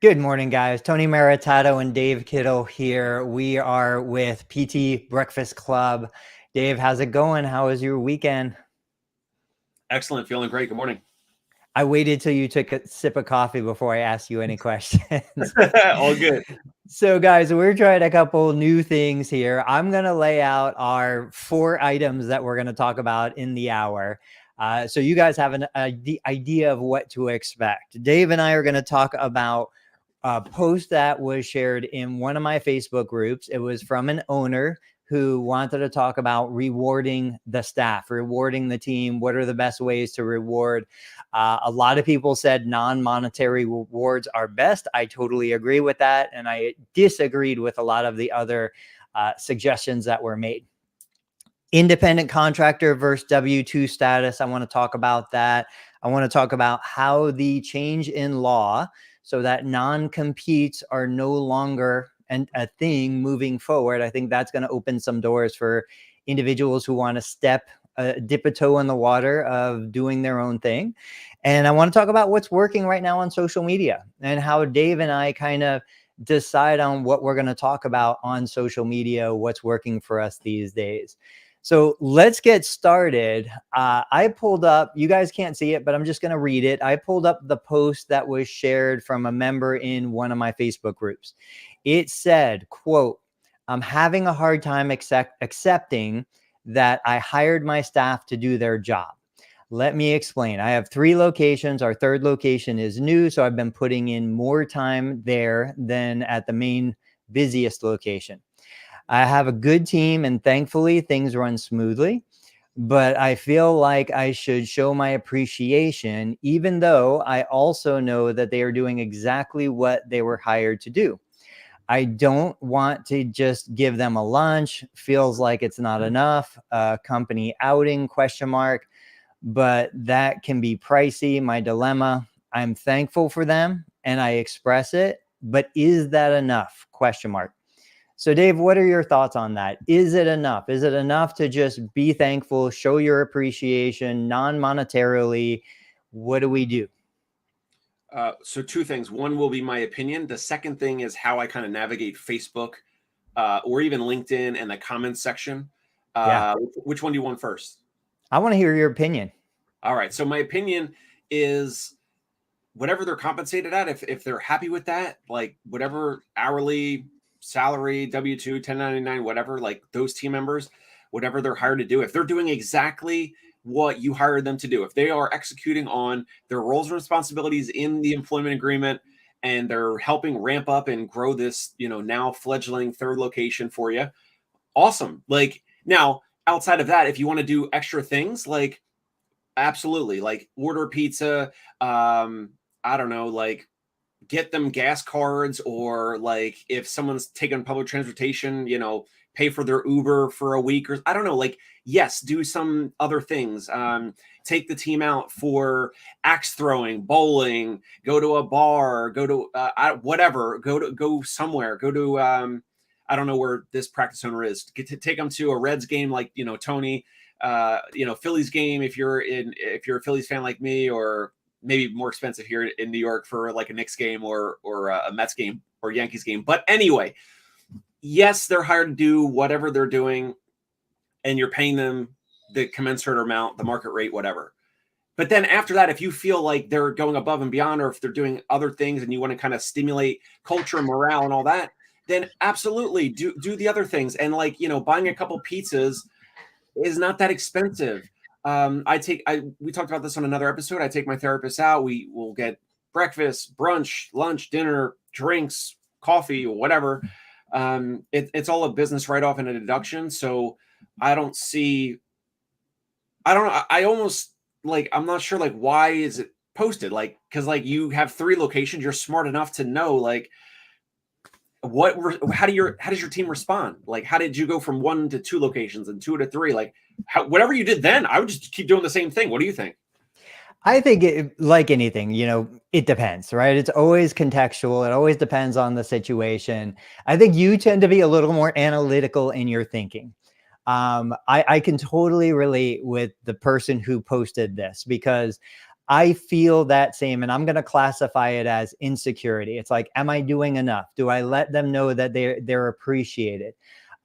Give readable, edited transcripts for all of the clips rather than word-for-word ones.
Good morning, guys. Tony Maritato and Dave Kittle here. We are with PT Breakfast Club. Dave, how's it going? How was your weekend? Excellent. Feeling great. Good morning. I waited till you took a sip of coffee before I asked you any questions. All good. So, guys, we're trying a couple new things here. I'm going to lay out our 4 items that we're going to talk about in the hour. So you guys have the idea of what to expect. Dave and I are going to talk about a post that was shared in one of my Facebook groups. It was from an owner who wanted to talk about rewarding the staff, rewarding the team. What are the best ways to reward? A lot of people said non-monetary rewards are best. I totally agree with that. And I disagreed with a lot of the other suggestions that were made. Independent contractor versus W-2 status. I want to talk about that. I want to talk about how the change in law so that non-competes are no longer a thing moving forward. I think that's going to open some doors for individuals who want to dip a toe in the water of doing their own thing. And I want to talk about what's working right now on social media and how Dave and I kind of decide on what we're going to talk about on social media, what's working for us these days. So let's get started. I pulled up, you guys can't see it, but I'm just going to read it. I pulled up the post that was shared from a member in one of my Facebook groups. It said, quote, "I'm having a hard time accepting that I hired my staff to do their job. Let me explain. I have 3 locations. Our 3rd location is new, so I've been putting in more time there than at the main busiest location. I have a good team and thankfully things run smoothly, but I feel like I should show my appreciation, even though I also know that they are doing exactly what they were hired to do. I don't want to just give them a lunch. Feels like it's not enough. Company outing, ? But that can be pricey. My dilemma. I'm thankful for them and I express it, but is that enough ? So Dave, what are your thoughts on that? Is it enough? Is it enough to just be thankful, show your appreciation non-monetarily? What do we do? So 2 things. One will be my opinion. The second thing is how I kind of navigate Facebook or even LinkedIn and the comments section. Yeah. Which one do you want first? I want to hear your opinion. All right. So my opinion is whatever they're compensated at, if they're happy with that, like whatever hourly salary, W-2, 1099, whatever, like those team members, whatever they're hired to do, if they're doing exactly what you hired them to do, if they are executing on their roles and responsibilities in the employment agreement and they're helping ramp up and grow this, now fledgling 3rd location for you, awesome. Like now, outside of that, if you want to do extra things, like absolutely, like order pizza, I don't know, like get them gas cards, or like if someone's taking public transportation, pay for their Uber for a week, or I don't know, like, yes, do some other things. Take the team out for axe throwing, bowling, go to a bar, go to whatever, go somewhere, go to I don't know where this practice owner is. Take them to a Reds game, like Tony, Phillies game if you're a Phillies fan like me, or maybe more expensive here in New York for like a Knicks game or a Mets game or Yankees game. But anyway, yes, they're hired to do whatever they're doing and you're paying them the commensurate amount, the market rate, whatever. But then after that, if you feel like they're going above and beyond, or if they're doing other things and you want to kind of stimulate culture and morale and all that, then absolutely do the other things. And like, buying a couple pizzas is not that expensive. We talked about this on another episode. I take my therapist out. We will get breakfast, brunch, lunch, dinner, drinks, coffee, whatever. It's all a business write-off and a deduction. So I don't know. I almost like, I'm not sure, like, why is it posted? Like, cause like you have 3 locations, you're smart enough to know, like, how does your team respond? Like, how did you go from 1 to 2 locations and 2 to 3? Like, whatever you did then, I would just keep doing the same thing. What do you think? I think like anything, it depends, right? It's always contextual. It always depends on the situation. I think you tend to be a little more analytical in your thinking. I can totally relate with the person who posted this, because I feel that same, and I'm going to classify it as insecurity. It's like, am I doing enough? Do I let them know that they're appreciated?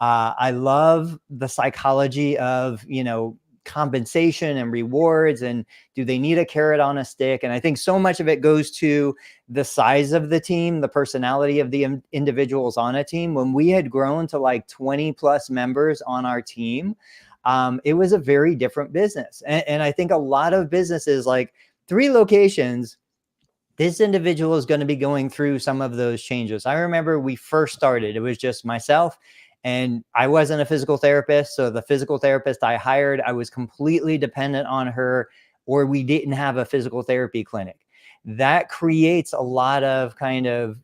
I love the psychology of, compensation and rewards, and do they need a carrot on a stick? And I think so much of it goes to the size of the team, the personality of the individuals on a team. When we had grown to like 20 plus members on our team, it was a very different business. And I think a lot of businesses, like 3 locations, this individual is going to be going through some of those changes. I remember we first started, it was just myself, and I wasn't a physical therapist. So the physical therapist I hired, I was completely dependent on her, or we didn't have a physical therapy clinic. That creates a lot of kind of,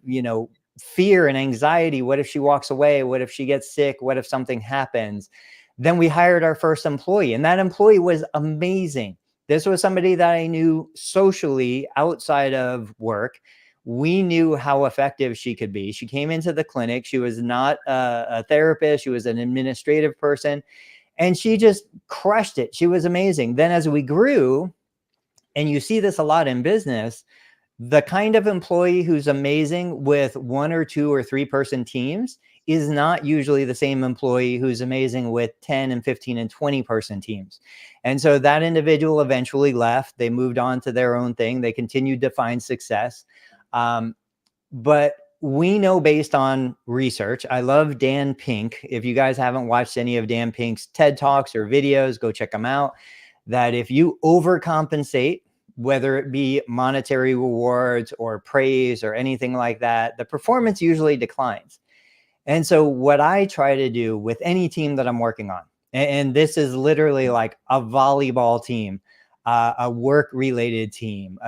fear and anxiety. What if she walks away? What if she gets sick? What if something happens? Then we hired our first employee, and that employee was amazing. This was somebody that I knew socially outside of work. We knew how effective she could be. She came into the clinic. She was not a therapist. She was an administrative person, and she just crushed it. She was amazing. Then as we grew, and you see this a lot in business, the kind of employee who's amazing with 1 or 2 or 3 person teams is not usually the same employee who's amazing with 10 and 15 and 20 person teams. And so that individual eventually left. They moved on to their own thing. They continued to find success. But we know, based on research, I love Dan Pink. If you guys haven't watched any of Dan Pink's TED Talks or videos, go check them out. That if you overcompensate, whether it be monetary rewards or praise or anything like that, the performance usually declines. And so what I try to do with any team that I'm working on, and this is literally like a volleyball team, a work-related team.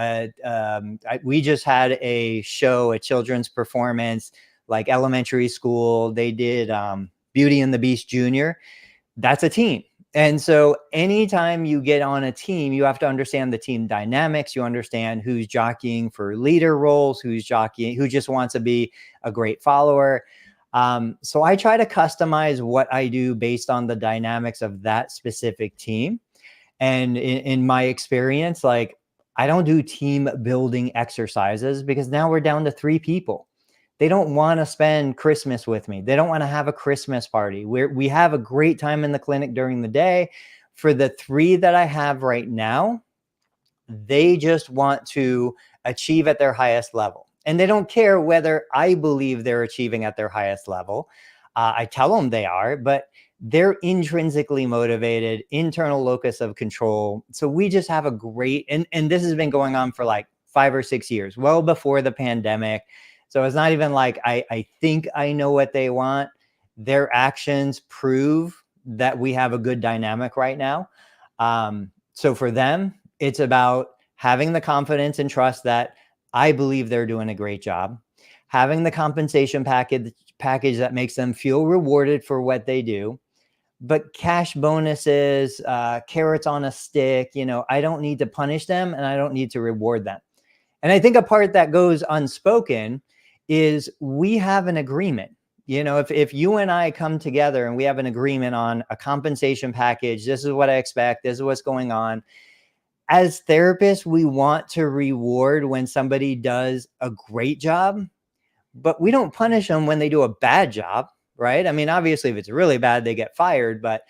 We just had a show, a children's performance, like elementary school. They did Beauty and the Beast Junior. That's a team. And so anytime you get on a team, you have to understand the team dynamics. You understand who's jockeying for leader roles, who's jockeying, who just wants to be a great follower. So I try to customize what I do based on the dynamics of that specific team. And in my experience, like, I don't do team building exercises because now we're down to 3 people. They don't want to spend Christmas with me. They don't want to have a Christmas party. We have a great time in the clinic during the day. For the 3 that I have right now, they just want to achieve at their highest level. And they don't care whether I believe they're achieving at their highest level. I tell them they are, but they're intrinsically motivated, internal locus of control. So we just have a great, and this has been going on for like 5 or 6 years, well before the pandemic. So it's not even like I think I know what they want. Their actions prove that we have a good dynamic right now. So for them, it's about having the confidence and trust that I believe they're doing a great job, having the compensation package that makes them feel rewarded for what they do, but cash bonuses, carrots on a stick, I don't need to punish them and I don't need to reward them. And I think a part that goes unspoken is we have an agreement. If you and I come together and we have an agreement on a compensation package, this is what I expect, this is what's going on. As therapists, we want to reward when somebody does a great job, but we don't punish them when they do a bad job, right? I mean, obviously, if it's really bad, they get fired. But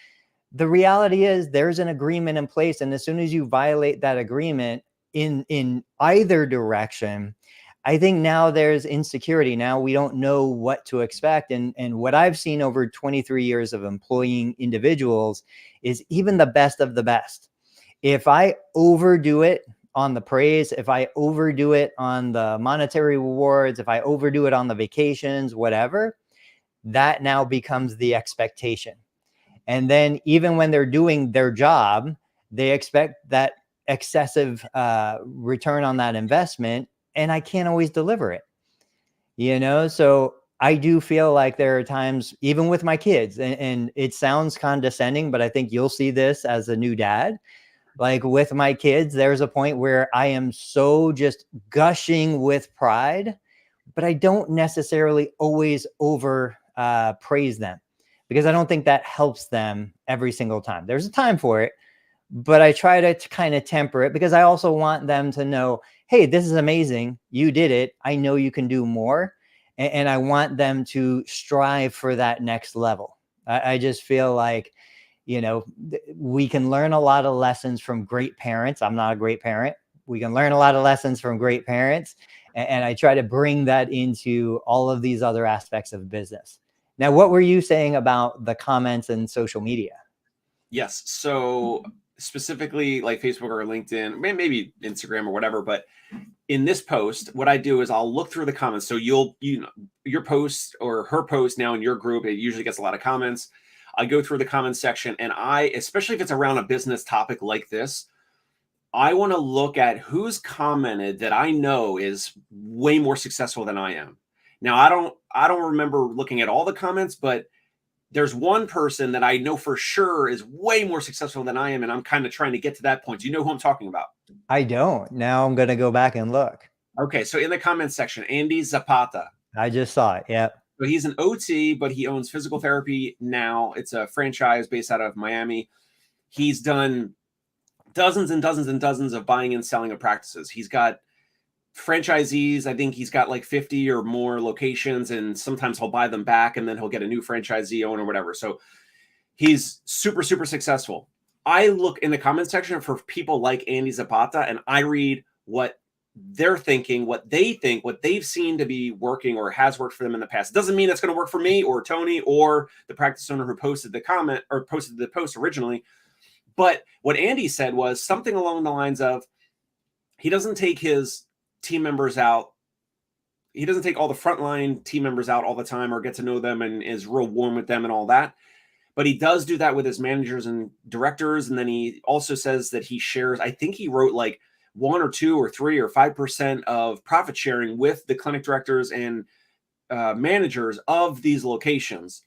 the reality is there's an agreement in place. And as soon as you violate that agreement in either direction, I think now there's insecurity. Now we don't know what to expect. And what I've seen over 23 years of employing individuals is even the best of the best. If I overdo it on the praise, if I overdo it on the monetary rewards, if I overdo it on the vacations, whatever, that now becomes the expectation. And then even when they're doing their job, they expect that excessive return on that investment, and I can't always deliver it. So I do feel like there are times, even with my kids, and it sounds condescending, but I think you'll see this as a new dad. Like with my kids, there's a point where I am so just gushing with pride, but I don't necessarily always over praise them because I don't think that helps them every single time. There's a time for it, but I try to kind of temper it because I also want them to know, hey, this is amazing. You did it. I know you can do more. And I want them to strive for that next level. I just feel like, we can learn a lot of lessons from great parents. I'm not a great parent. We can learn a lot of lessons from great parents. And I try to bring that into all of these other aspects of business. Now, what were you saying about the comments and social media? Yes. So specifically like Facebook or LinkedIn, maybe Instagram or whatever, but in this post, what I do is I'll look through the comments. So your post or her post now in your group, it usually gets a lot of comments. I go through the comments section and especially if it's around a business topic like this, I want to look at who's commented that I know is way more successful than I am. Now, I don't remember looking at all the comments, but there's one person that I know for sure is way more successful than I am, and I'm kind of trying to get to that point. Do you know who I'm talking about? I don't. Now I'm going to go back and look. Okay, so in the comments section, Andy Zapata. I just saw it. Yep. So he's an OT, but he owns Physical Therapy Now. It's a franchise based out of Miami. He's done dozens and dozens and dozens of buying and selling of practices. He's got franchisees. I think he's got like 50 or more locations, and sometimes he'll buy them back and then he'll get a new franchisee owner or whatever. So he's super, super successful. I look in the comment section for people like Andy Zapata and I read what they're thinking, what they think, what they've seen to be working or has worked for them in the past. It doesn't mean it's going to work for me or Tony or the practice owner who posted the comment or posted the post originally. But what Andy said was something along the lines of he doesn't take his team members out. He doesn't take all the frontline team members out all the time or get to know them and is real warm with them and all that. But he does do that with his managers and directors. And then he also says that he shares, I think he wrote like 1 or 2 or 3 or 5% of profit sharing with the clinic directors and managers of these locations.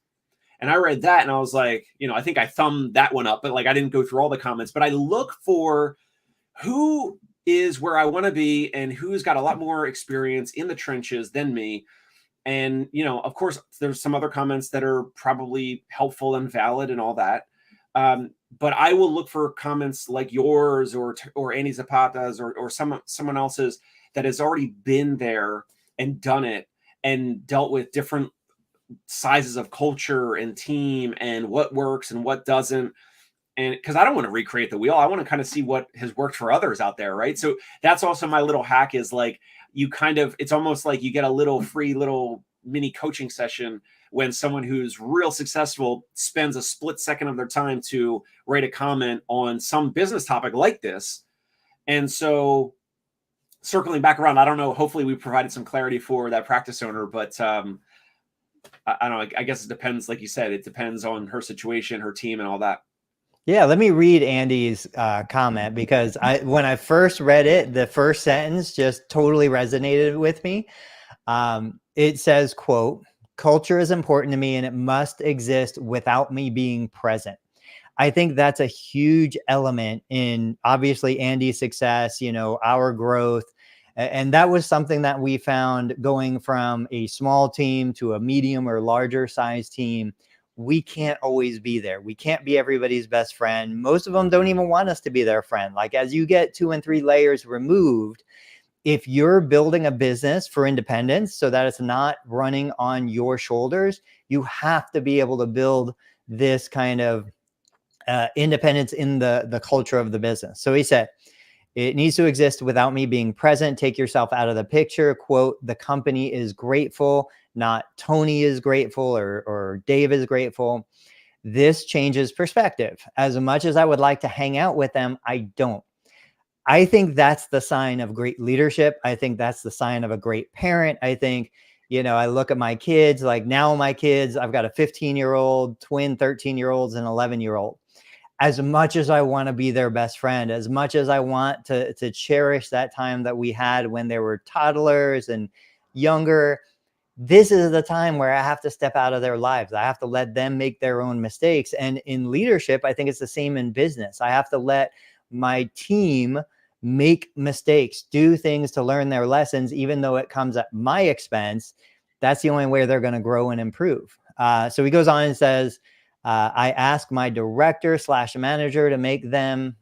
And I read that and I was like, I think I thumbed that one up, but like I didn't go through all the comments, but I look for who is where I want to be and who's got a lot more experience in the trenches than me. And, of course, there's some other comments that are probably helpful and valid and all that. But I will look for comments like yours or Andy Zapata's or someone else's that has already been there and done it and dealt with different sizes of culture and team and what works and what doesn't. And because I don't want to recreate the wheel, I want to kind of see what has worked for others out there. Right. So that's also my little hack is like, it's almost like you get a little free little mini coaching session when someone who's real successful spends a split second of their time to write a comment on some business topic like this. And so circling back around, I don't know, hopefully we provided some clarity for that practice owner, but I don't know. I guess it depends. Like you said, it depends on her situation, her team and all that. Yeah, let me read Andy's comment because when I first read it, the first sentence just totally resonated with me. It says, quote, "Culture is important to me and it must exist without me being present." I think that's a huge element in obviously Andy's success, our growth. And that was something that we found going from a small team to a medium or larger size team. We can't always be there. We can't be everybody's best friend. Most of them don't even want us to be their friend. Like as you get 2 and 3 layers removed, if you're building a business for independence so that it's not running on your shoulders, you have to be able to build this kind of independence in the culture of the business. So he said, "It needs to exist without me being present. Take yourself out of the picture." Quote, "The company is grateful, not Tony is grateful or Dave is grateful." This changes perspective. As much as I would like to hang out with them, I don't. I think that's the sign of great leadership. I think that's the sign of a great parent. I think, I look at my kids, like now my kids, I've got a 15-year-old, twin 13-year-olds, and 11-year-old. As much as I want to be their best friend, as much as I want to cherish that time that we had when they were toddlers and younger, this is the time where I have to step out of their lives. I have to let them make their own mistakes. And in leadership, I think it's the same in business. I have to let my team make mistakes, do things to learn their lessons, even though it comes at my expense. That's the only way they're going to grow and improve. So he goes on and says, "I ask my director/manager to make them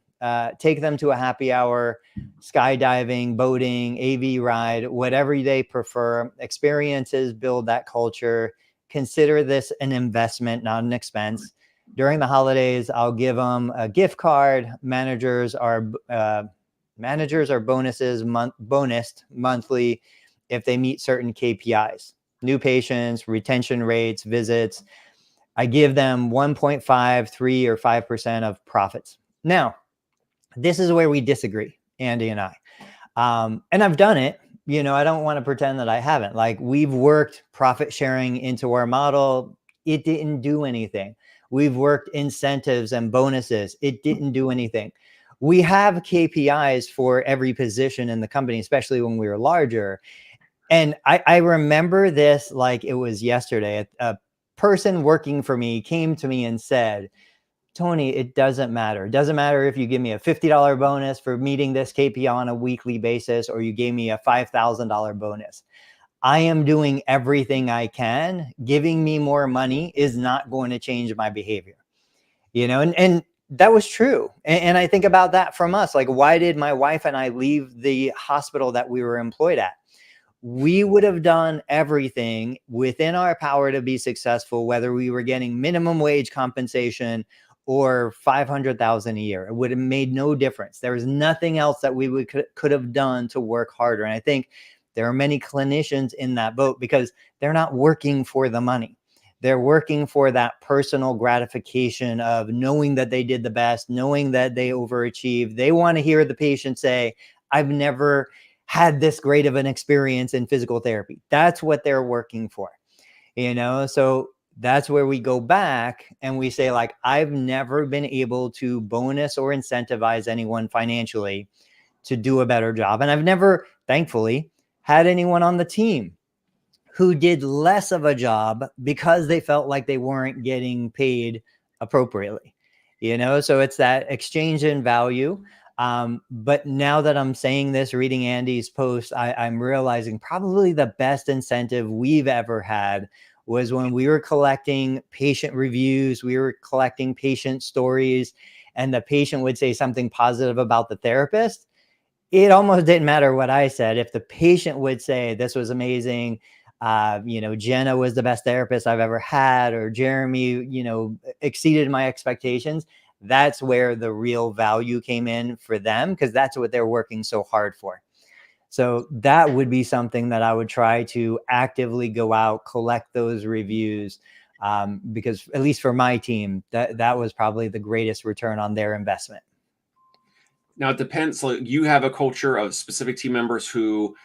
take them to a happy hour, skydiving, boating, AV ride, whatever they prefer. Experiences build that culture. Consider this an investment, not an expense. During the holidays, I'll give them a gift card. Managers are bonused monthly if they meet certain KPIs, new patients, retention rates, visits. I give them 1.5, 3, or 5% of profits. Now, this is where we disagree, Andy and I. And I've done it. I don't want to pretend that I haven't. Like, we've worked profit sharing into our model. It didn't do anything. We've worked incentives and bonuses. It didn't do anything. We have KPIs for every position in the company, especially when we were larger. And I remember this like it was yesterday. A person working for me came to me and said, Tony, it doesn't matter. It doesn't matter if you give me a $50 bonus for meeting this KPI on a weekly basis, or you gave me a $5,000 bonus. I am doing everything I can. Giving me more money is not going to change my behavior. And that was true. And I think about that from us. Like, why did my wife and I leave the hospital that we were employed at? We would have done everything within our power to be successful, whether we were getting minimum wage compensation or $500,000 a year. It would have made no difference. There was nothing else that we could have done to work harder. And I think there are many clinicians in that boat because they're not working for the money. They're working for that personal gratification of knowing that they did the best, knowing that they overachieved. They want to hear the patient say, I've never had this great of an experience in physical therapy. That's what they're working for, So that's where we go back and we say, like, I've never been able to bonus or incentivize anyone financially to do a better job. And I've never, thankfully, had anyone on the team who did less of a job because they felt like they weren't getting paid appropriately, So it's that exchange in value. But now that I'm saying this, reading Andy's post, I'm realizing probably the best incentive we've ever had was when we were collecting patient reviews, we were collecting patient stories, and the patient would say something positive about the therapist. It almost didn't matter what I said. If the patient would say, this was amazing, Jenna was the best therapist I've ever had, or Jeremy, exceeded my expectations. That's where the real value came in for them, because that's what they're working so hard for. So that would be something that I would try to actively go out, collect those reviews, because at least for my team, that was probably the greatest return on their investment. Now, it depends. So you have a culture of specific team members who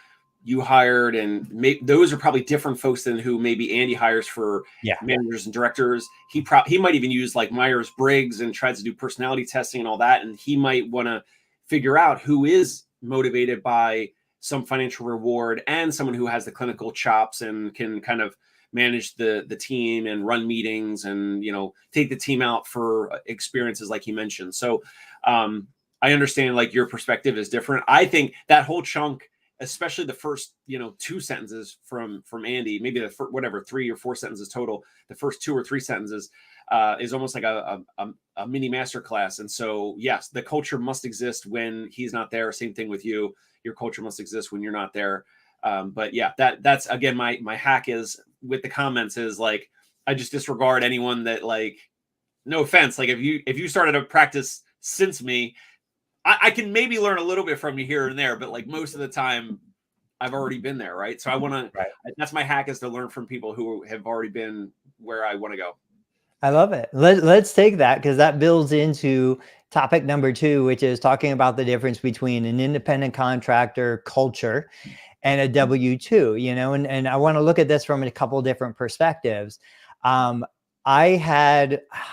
you hired, and those are probably different folks than who maybe Andy hires for managers and directors. He might even use like Myers-Briggs and tries to do personality testing and all that. And he might want to figure out who is motivated by some financial reward and someone who has the clinical chops and can kind of manage the team and run meetings and, take the team out for experiences like he mentioned. So I understand like your perspective is different. I think that whole chunk, especially the first, 2 sentences from Andy, maybe the first, 3 or 4 sentences total, the first 2 or 3 sentences is almost like a mini masterclass. And so, yes, the culture must exist when he's not there. Same thing with you. Your culture must exist when you're not there. But yeah, that's again, my hack is with the comments is like, I just disregard anyone that, like, no offense. Like if you started a practice since me, I can maybe learn a little bit from you here and there, but like most of the time I've already been there. Right. So I want to, that's my hack, is to learn from people who have already been where I want to go. I love it. Let's take that, because that builds into topic number 2, which is talking about the difference between an independent contractor culture and a W-2, and I want to look at this from a couple different perspectives. I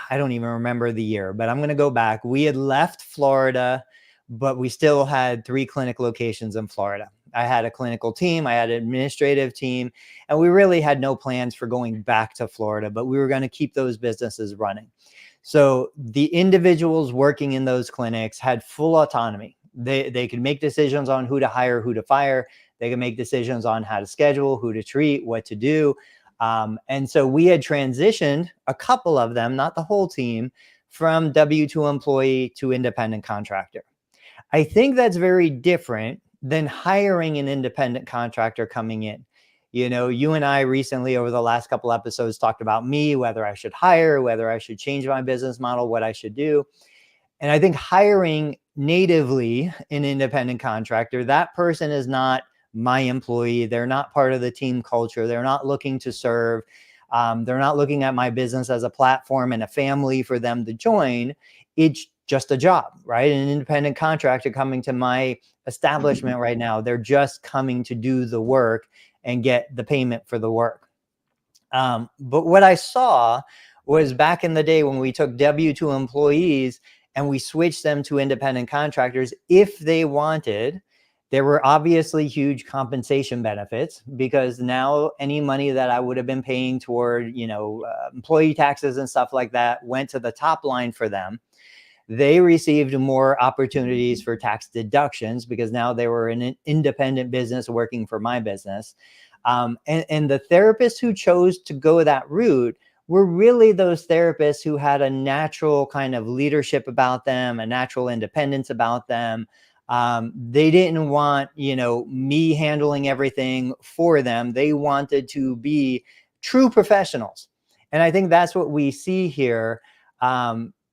don't even remember the year, but I'm going to go back. We had left Florida, but we still had 3 clinic locations in Florida. I had a clinical team, I had an administrative team, and we really had no plans for going back to Florida, but we were going to keep those businesses running. So the individuals working in those clinics had full autonomy. They could make decisions on who to hire, who to fire. They could make decisions on how to schedule, who to treat, what to do. And so we had transitioned a couple of them, not the whole team, from W-2 employee to independent contractor. I think that's very different than hiring an independent contractor coming in. You know, you and I recently over the last couple episodes talked about me, whether I should hire, whether I should change my business model, what I should do. And I think hiring natively an independent contractor, that person is not my employee. They're not part of the team culture. They're not looking to serve. They're not looking at my business as a platform and a family for them to join. It's just a job, right? An independent contractor coming to my establishment right now, they're just coming to do the work and get the payment for the work. But what I saw was back in the day when we took W-2 employees and we switched them to independent contractors, if they wanted, there were obviously huge compensation benefits, because now any money that I would have been paying toward, employee taxes and stuff like that went to the top line for them. They received more opportunities for tax deductions because now they were in an independent business working for my business. And the therapists who chose to go that route were really those therapists who had a natural kind of leadership about them, a natural independence about them. They didn't want, me handling everything for them. They wanted to be true professionals. And I think that's what we see here.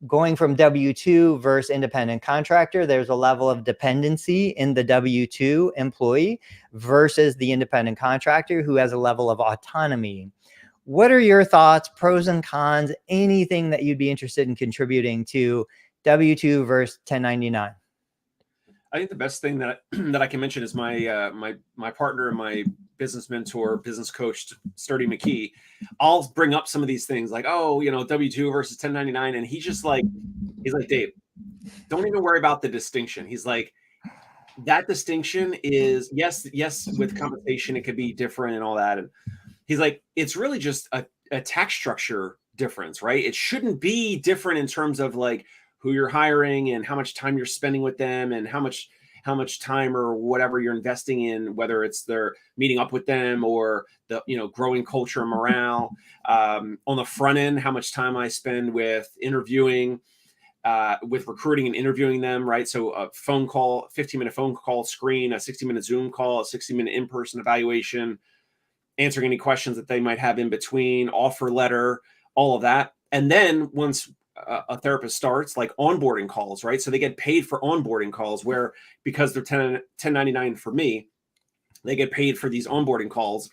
Going from W-2 versus independent contractor, there's a level of dependency in the W-2 employee versus the independent contractor who has a level of autonomy. What are your thoughts, pros and cons, anything that you'd be interested in contributing to W-2 versus 1099? I think the best thing that I can mention is my my partner and my business mentor, business coach, Sturdy McKee. I'll bring up some of these things like, W-2 versus 1099, and he's like, Dave, don't even worry about the distinction. He's like, that distinction is yes, with compensation it could be different and all that, and he's like, it's really just a tax structure difference, right? It shouldn't be different in terms of like who you're hiring and how much time you're spending with them and how much time or whatever you're investing in, whether it's their meeting up with them or the, growing culture and morale. On the front end, how much time I spend with interviewing, with recruiting and interviewing them, right? So a phone call, 15-minute phone call screen, a 60-minute Zoom call, a 60-minute in-person evaluation, answering any questions that they might have in between, offer letter, all of that. And then once a therapist starts, like onboarding calls, right? So they get paid for onboarding calls where, because they're 1099 for me, they get paid for these onboarding calls,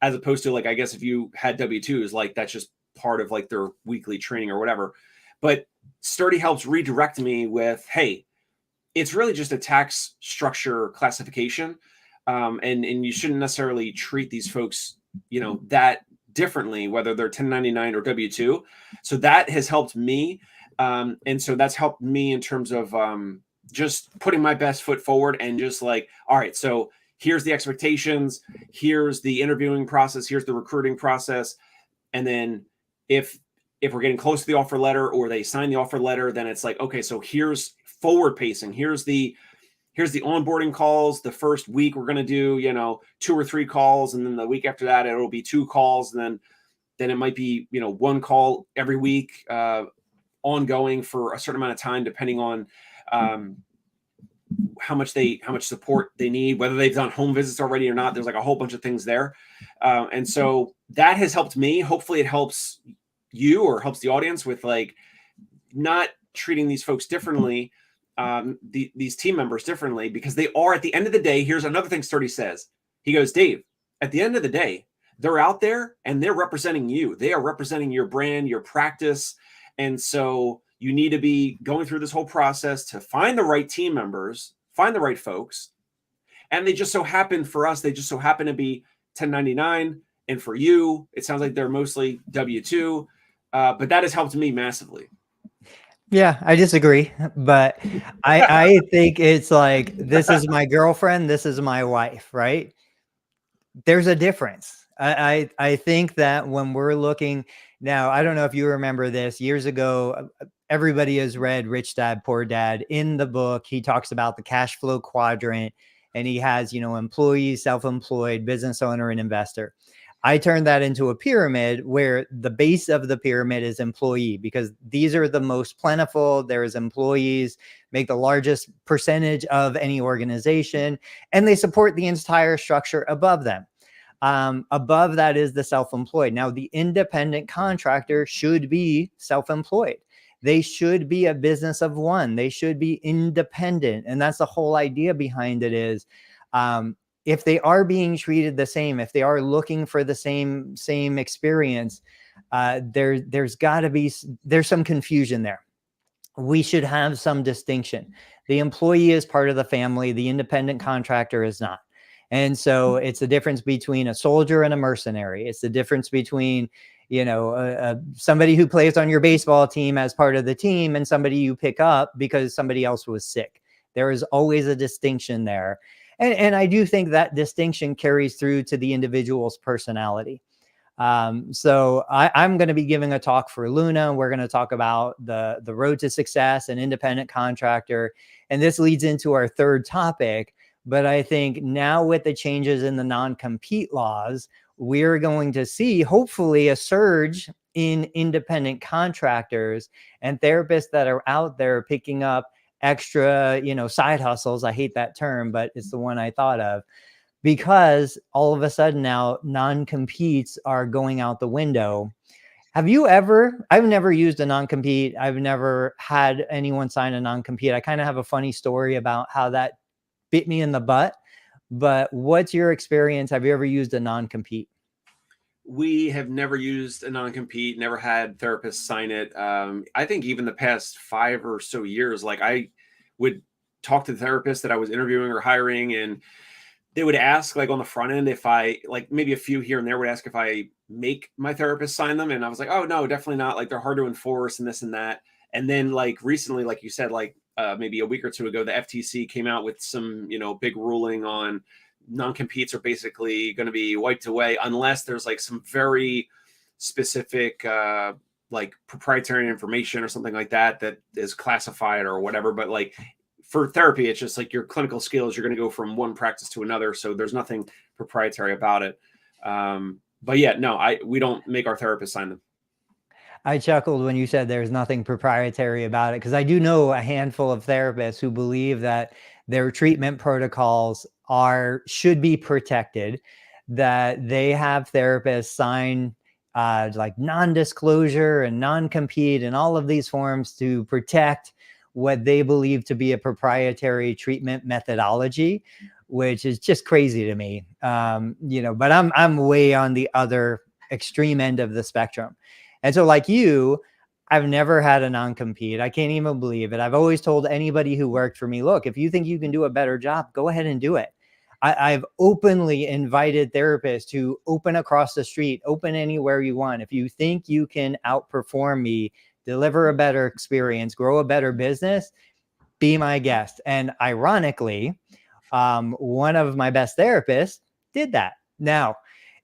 as opposed to like, I guess if you had W-2s, like that's just part of like their weekly training or whatever. But Sturdy helps redirect me with, hey, it's really just a tax structure classification. And you shouldn't necessarily treat these folks, that differently, whether they're 1099 or W-2. So that has helped me. And so that's helped me in terms of just putting my best foot forward and just like, all right, so here's the expectations, here's the interviewing process, here's the recruiting process. And then if we're getting close to the offer letter or they sign the offer letter, then it's like, okay, so here's forward pacing. Here's the onboarding calls. The first week we're going to do, 2 or 3 calls. And then the week after that, it'll be 2 calls. And then it might be, 1 call every week, ongoing for a certain amount of time, depending on how much support they need, whether they've done home visits already or not. There's like a whole bunch of things there. And so that has helped me. Hopefully it helps you or helps the audience with like not treating these folks differently, these team members differently, because they are, at the end of the day, here's another thing Sturdy says. He goes, Dave, at the end of the day, they're out there and they're representing you. They are representing your brand, your practice. And so you need to be going through this whole process to find the right team members, find the right folks. And they just so happen for us, to be 1099. And for you, it sounds like they're mostly W-2. But that has helped me massively. Yeah, I disagree, but I think it's like, this is my girlfriend, this is my wife, right? There's a difference. I think that when we're looking now, I don't know if you remember this years ago, everybody has read Rich Dad, Poor Dad. In the book, he talks about the cash flow quadrant, and he has, employee, self-employed, business owner, and investor. I turned that into a pyramid where the base of the pyramid is employee, because these are the most plentiful. There's employees make the largest percentage of any organization, and they support the entire structure above them. Above that is the self-employed. Now, the independent contractor should be self-employed. They should be a business of one. They should be independent. And that's the whole idea behind it is, if they are being treated the same, if they are looking for the same experience, there's some confusion there. We should have some distinction. The employee is part of the family. The independent contractor is not. And so it's the difference between a soldier and a mercenary. It's the difference between, somebody who plays on your baseball team as part of the team and somebody you pick up because somebody else was sick. There is always a distinction there. And I do think that distinction carries through to the individual's personality. So I'm going to be giving a talk for Luna. We're going to talk about the road to success and independent contractor. And this leads into our third topic. But I think now with the changes in the non-compete laws, we're going to see hopefully a surge in independent contractors and therapists that are out there picking up extra, side hustles. I hate that term, but it's the one I thought of, because all of a sudden now non-competes are going out the window. I've never used a non-compete. I've never had anyone sign a non-compete. I kind of have a funny story about how that bit me in the butt, but what's your experience? Have you ever used a non-compete? We have never used a non-compete, never had therapists sign it. I think even the past 5 or so years, like I would talk to the therapists that I was interviewing or hiring, and they would ask like on the front end if I, like maybe a few here and there would ask if I make my therapist sign them. And I was like, oh no, definitely not. Like they're hard to enforce and this and that. And then like recently, like you said, like maybe a week or two ago, the FTC came out with some, big ruling on non-competes are basically going to be wiped away unless there's like some very specific like proprietary information or something like that that is classified or whatever. But like for therapy, it's just like your clinical skills, you're going to go from one practice to another. So there's nothing proprietary about it. But yeah, no, we don't make our therapists sign them. I chuckled when you said there's nothing proprietary about it, because I do know a handful of therapists who believe that their treatment protocols should be protected, that they have therapists sign like non-disclosure and non-compete and all of these forms to protect what they believe to be a proprietary treatment methodology, which is just crazy to me. But I'm way on the other extreme end of the spectrum. And so like you, I've never had a non-compete. I can't even believe it. I've always told anybody who worked for me, look, if you think you can do a better job, go ahead and do it. I've openly invited therapists to open across the street, open anywhere you want. If you think you can outperform me, deliver a better experience, grow a better business, be my guest. And ironically, one of my best therapists did that. Now,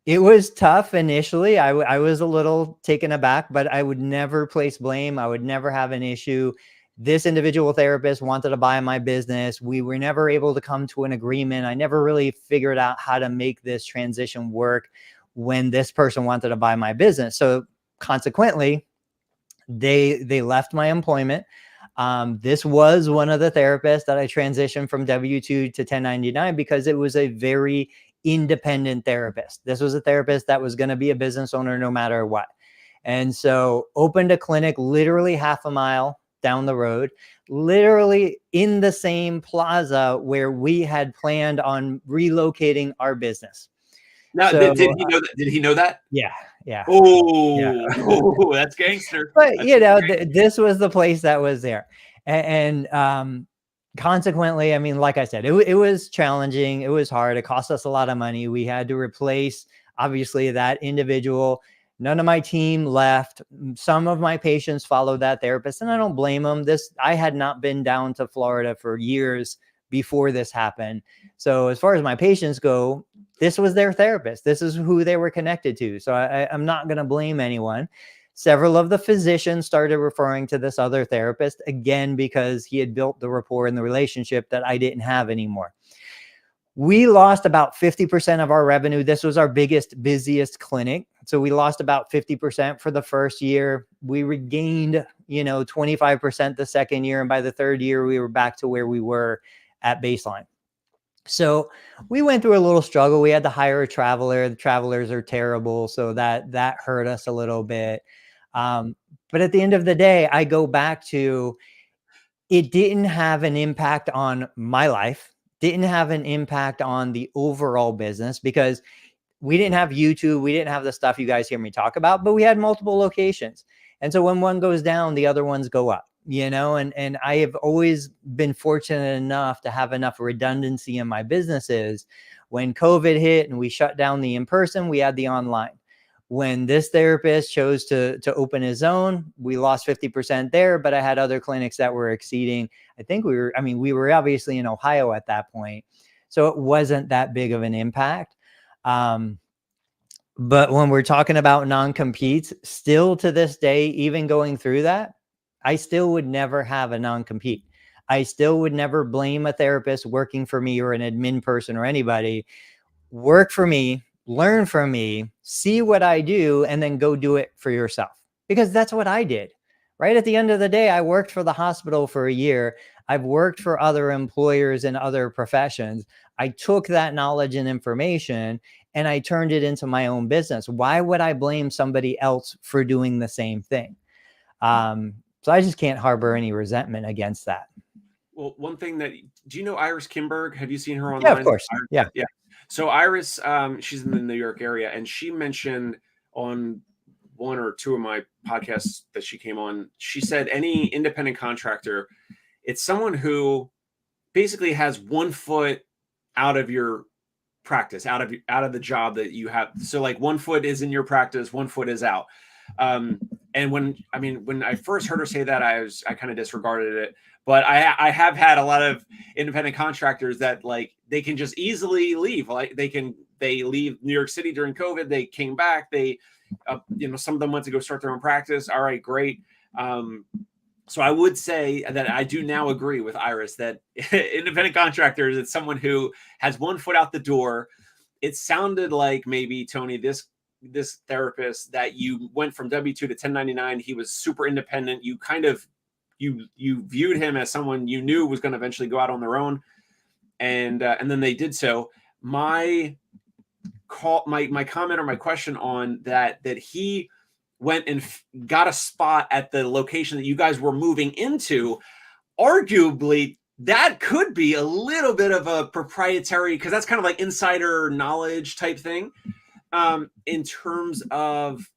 it was tough initially. I was a little taken aback, but I would never place blame. I would never have an issue. This individual therapist wanted to buy my business. We were never able to come to an agreement. I never really figured out how to make this transition work when this person wanted to buy my business. So consequently, they left my employment. This was one of the therapists that I transitioned from W-2 to 1099 because it was a very independent therapist. This was a therapist that was going to be a business owner no matter what. And so opened a clinic literally half a mile down the road, literally in the same plaza where we had planned on relocating our business. Now, So, did he know that? Did he know that? Yeah. Yeah. Oh, that's gangster. But That's this was the place that was there. And consequently, I mean, like I said, it was challenging. It was hard. It cost us a lot of money. We had to replace, obviously, that individual. None of my team left. Some of my patients followed that therapist, and I don't blame them. I had not been down to Florida for years before this happened. So as far as my patients go, this was their therapist. This is who they were connected to. So I'm not going to blame anyone. Several of the physicians started referring to this other therapist, again, because he had built the rapport and the relationship that I didn't have anymore. We lost about 50% of our revenue. This was our busiest clinic. So we lost about 50% for the first year. We regained, 25% the second year. And by the third year, we were back to where we were at baseline. So we went through a little struggle. We had to hire a traveler. The travelers are terrible. So that hurt us a little bit. But at the end of the day, I go back to, it didn't have an impact on my life, didn't have an impact on the overall business, because we didn't have YouTube. We didn't have the stuff you guys hear me talk about, but we had multiple locations. And so when one goes down, the other ones go up, and I have always been fortunate enough to have enough redundancy in my businesses. When COVID hit and we shut down the in-person, we had the online. When this therapist chose to open his own, we lost 50% there, but I had other clinics that were exceeding. We were obviously in Ohio at that point, so it wasn't that big of an impact. But when we're talking about non-competes, still to this day, even going through that, I still would never have a non-compete. I still would never blame a therapist working for me or an admin person or anybody. Work for me, learn from me, see what I do, and then go do it for yourself. Because that's what I did. Right at the end of the day, I worked for the hospital for a year. I've worked for other employers in other professions. I took that knowledge and information and I turned it into my own business. Why would I blame somebody else for doing the same thing? So I just can't harbor any resentment against that. Well, one thing do you know Iris Kimberg? Have you seen her online? Yeah, of course. Iris, yeah. So Iris, she's in the New York area, and she mentioned on one or two of my podcasts that she came on, she said any independent contractor, it's someone who basically has 1 foot out of your practice, out of the job that you have. So like 1 foot is in your practice, 1 foot is out. And when I first heard her say that, I kind of disregarded it. But I have had a lot of independent contractors that like they can just easily leave. Like they leave New York City during COVID. They came back. They, some of them went to go start their own practice. All right, great. So I would say that I do now agree with Iris that independent contractors, it's someone who has 1 foot out the door. It sounded like maybe, Tony, this therapist that you went from W-2 to 1099, he was super independent. You kind of, you viewed him as someone you knew was going to eventually go out on their own. And then they did so. My comment or my question on that he went and got a spot at the location that you guys were moving into, arguably that could be a little bit of a proprietary, because that's kind of like insider knowledge type thing. In terms of,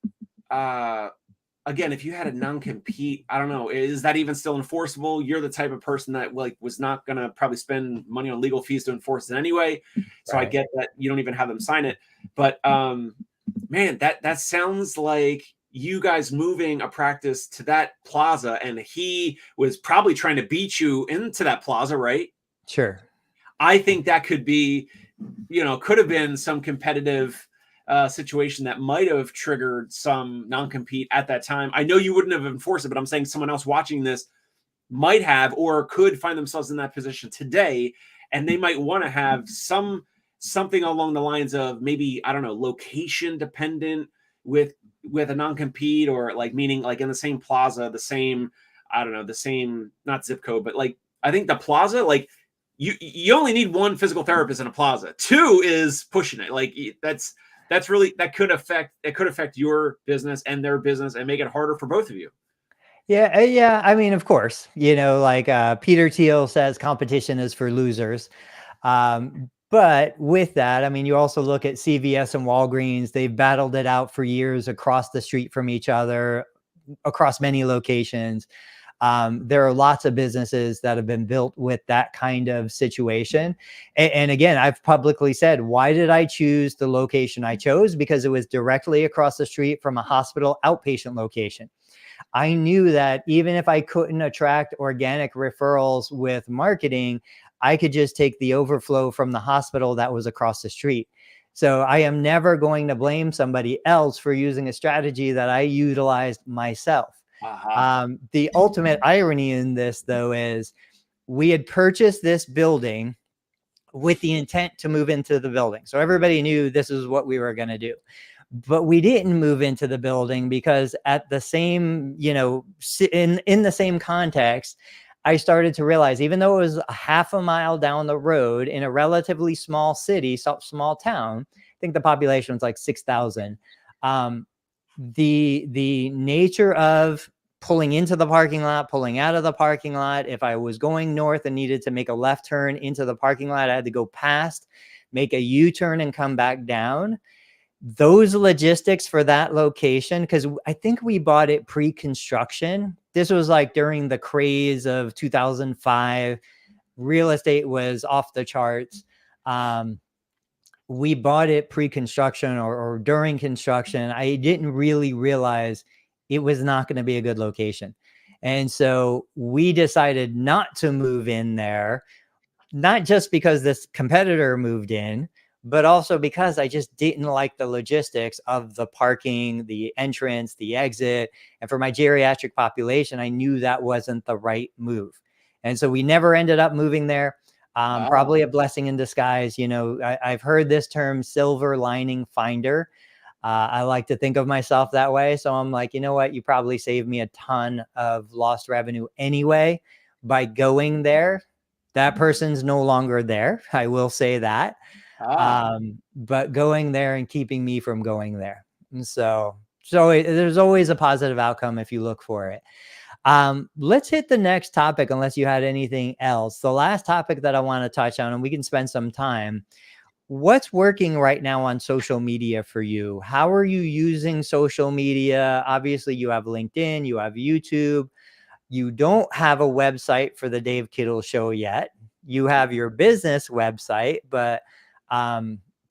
again, if you had a non-compete, I don't know, is that even still enforceable? You're the type of person that like was not going to probably spend money on legal fees to enforce it anyway. So right. I get that you don't even have them sign it, but man, that sounds like you guys moving a practice to that plaza, and he was probably trying to beat you into that plaza, right? Sure. I think that could be, could have been some competitive situation that might have triggered some non-compete at that time. I know you wouldn't have enforced it, but I'm saying someone else watching this might have or could find themselves in that position today, and they might want to have something along the lines of maybe, I don't know, location dependent with a non-compete, or like meaning like in the same plaza, the same, I don't know, the same, not zip code, but like I think the plaza, like you only need one physical therapist in a plaza. Two is pushing it. Like that's really, that could affect your business and their business and make it harder for both of you. Yeah. Yeah. I mean, of course, like Peter Thiel says, competition is for losers. But with that, I mean, you also look at CVS and Walgreens. They've battled it out for years across the street from each other, across many locations. There are lots of businesses that have been built with that kind of situation. And again, I've publicly said, why did I choose the location I chose? Because it was directly across the street from a hospital outpatient location. I knew that even if I couldn't attract organic referrals with marketing, I could just take the overflow from the hospital that was across the street. So I am never going to blame somebody else for using a strategy that I utilized myself. The ultimate irony in this, though, is we had purchased this building with the intent to move into the building. So everybody knew this is what we were going to do. But we didn't move into the building because at the same, in the same context, I started to realize, even though it was a half a mile down the road in a relatively small city, small town, I think the population was like 6,000. The nature of pulling into the parking lot, pulling out of the parking lot. If I was going north and needed to make a left turn into the parking lot, I had to go past, make a U-turn and come back down. Those logistics for that location, because I think we bought it pre-construction. This was like during the craze of 2005. Real estate was off the charts. We bought it pre-construction or during construction. I didn't really realize it was not going to be a good location. And so we decided not to move in there, not just because this competitor moved in, but also because I just didn't like the logistics of the parking, the entrance, the exit. And for my geriatric population, I knew that wasn't the right move. And so we never ended up moving there. Probably a blessing in disguise. I've heard this term, silver lining finder. I like to think of myself that way. So I'm like, you know what? You probably saved me a ton of lost revenue anyway by going there. That person's no longer there. I will say that. But going there and keeping me from going there. And so there's always a positive outcome if you look for it. Let's hit the next topic, unless you had anything else. The last topic that I want to touch on, and we can spend some time. What's working right now on social media for you? How are you using social media? Obviously, you have LinkedIn, you have YouTube. You don't have a website for the Dave Kittle Show yet. You have your business website, but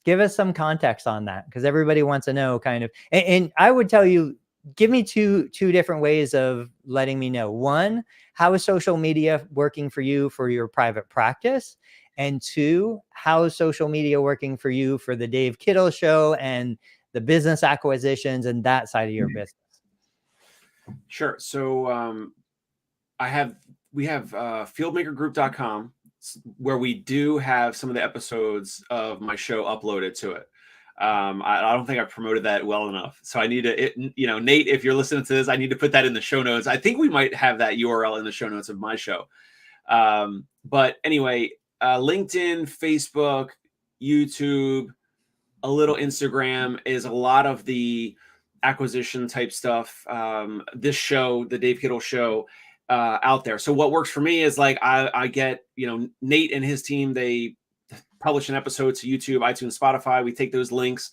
give us some context on that, because everybody wants to know kind of, and I would tell you, give me two different ways of letting me know. One, how is social media working for you for your private practice? And two, how is social media working for you for the Dave Kittle Show and the business acquisitions and that side of your business? Sure. So we have fieldmakergroup.com, where we do have some of the episodes of my show uploaded to it. I don't think I promoted that well enough. So I need to, Nate, if you're listening to this, I need to put that in the show notes. I think we might have that URL in the show notes of my show. But anyway, LinkedIn, Facebook, YouTube, a little Instagram is a lot of the acquisition type stuff. This show, the Dave Kittle Show, out there. So what works for me is like, I get, Nate and his team, they publish an episode to YouTube, iTunes, Spotify. We take those links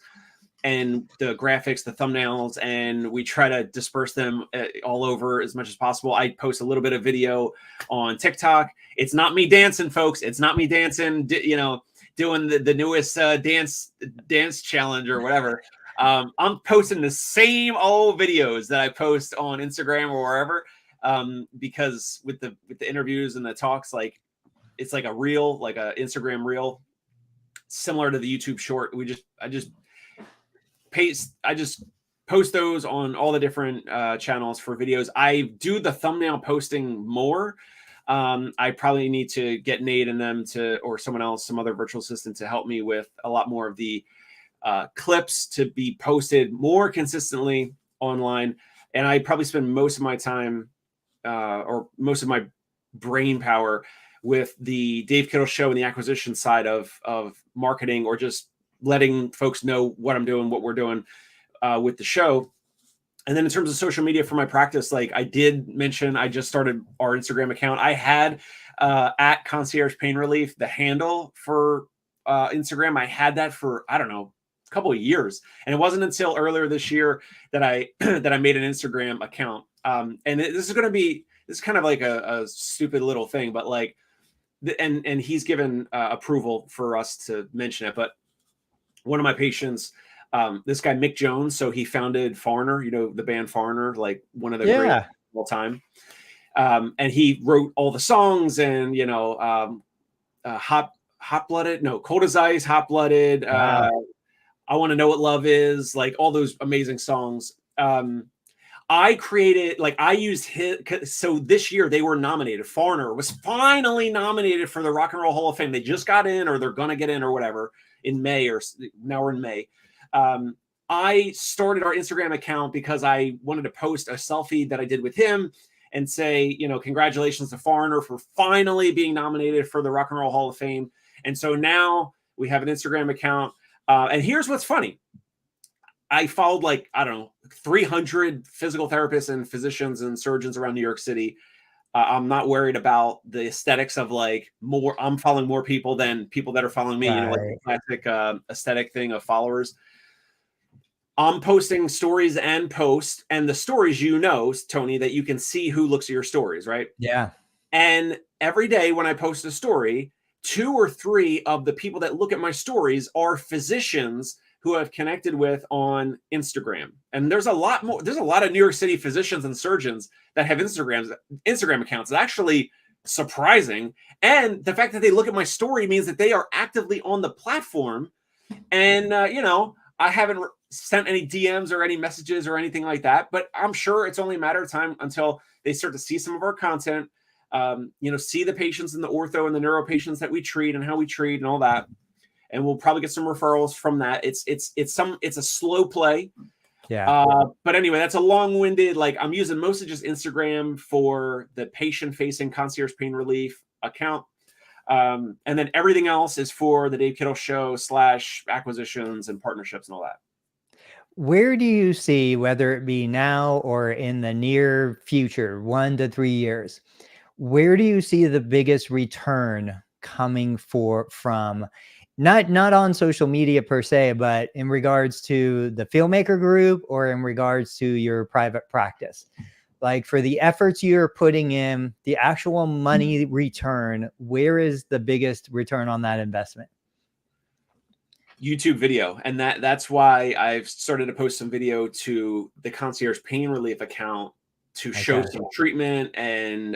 and the graphics, the thumbnails, and we try to disperse them all over as much as possible. I post a little bit of video on TikTok. It's not me dancing, folks. It's not me dancing, doing the newest dance challenge or whatever. I'm posting the same old videos that I post on Instagram or wherever, because with the interviews and the talks, like it's like a reel, like a Instagram reel, similar to the YouTube short. I just post those on all the different channels for videos. I do the thumbnail posting more. I probably need to get Nate and them or someone else, some other virtual assistant, to help me with a lot more of the clips to be posted more consistently online. And I probably spend most of my time or most of my brain power with the Dave Kittle Show and the acquisition side of marketing, or just letting folks know what I'm doing, what we're doing with the show. And then in terms of social media for my practice, like I did mention, I just started our Instagram account. I had at Concierge Pain Relief, the handle for Instagram. I had that for, I don't know, a couple of years. And it wasn't until earlier this year that I that I made an Instagram account. And this is kind of like a stupid little thing, but like, and he's given approval for us to mention it. But one of my patients, this guy, Mick Jones, so he founded Foreigner, the band Foreigner, like one of the great of all time. And he wrote all the songs, and, Cold as Ice, Hot Blooded, I Want to Know What Love Is, like all those amazing songs. I created, like, I used his, so this year they were nominated. Foreigner was finally nominated for the Rock and Roll Hall of Fame. They just got in, or they're going to get in, or whatever, in May, or now we're in May. I started our Instagram account because I wanted to post a selfie that I did with him and say, you know, congratulations to Foreigner for finally being nominated for the Rock and Roll Hall of Fame. And so now we have an Instagram account. And here's what's funny. I followed, like, I don't know, 300 physical therapists and physicians and surgeons around New York City. I'm not worried about the aesthetics of, like, more. I'm following more people than people that are following me, you know, like the classic aesthetic thing of followers. I'm posting stories and posts, and the stories, you know, Tony, that you can see who looks at your stories, right? Yeah. And every day when I post a story, 2 or 3 of the people that look at my stories are physicians who I've connected with on Instagram. And there's a lot more. There's a lot of New York City physicians and surgeons that have Instagram accounts. It's actually surprising. And the fact that they look at my story means that they are actively on the platform. And, you know, I haven't sent any DMs or any messages or anything like that, but I'm sure it's only a matter of time until they start to see some of our content, you know, see the patients and the ortho and the neuro patients that we treat and how we treat and all that. And we'll probably get some referrals from that. It's a slow play. Yeah. But anyway, that's a long-winded, like, I'm using mostly just Instagram for the patient-facing Concierge Pain Relief account. And then everything else is for the Dave Kittle Show / acquisitions and partnerships and all that. Where do you see, whether it be now or in the near future, 1 to 3 years, where do you see the biggest return coming from not on social media per se, but in regards to the filmmaker group or in regards to your private practice? Like, for the efforts you're putting in, the actual money return, where is the biggest return on that investment? YouTube video. And that's why I've started to post some video to the Concierge Pain Relief account to show some treatment. And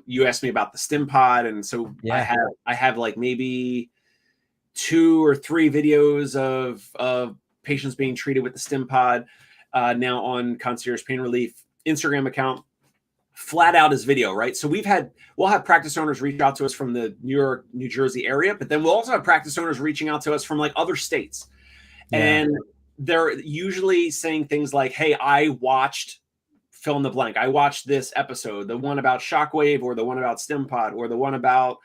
you asked me about the stim pod. And so Yeah. I have like maybe 2 or 3 videos of patients being treated with the stim pod now on Concierge Pain Relief Instagram account. Flat out as video, right? So we'll have practice owners reach out to us from the New York, New Jersey area, but then we'll also have practice owners reaching out to us from, like, other states. Yeah. And they're usually saying things like, hey, I watched fill in the blank. I watched this episode, the one about Shockwave, or the one about stim pod, or the one about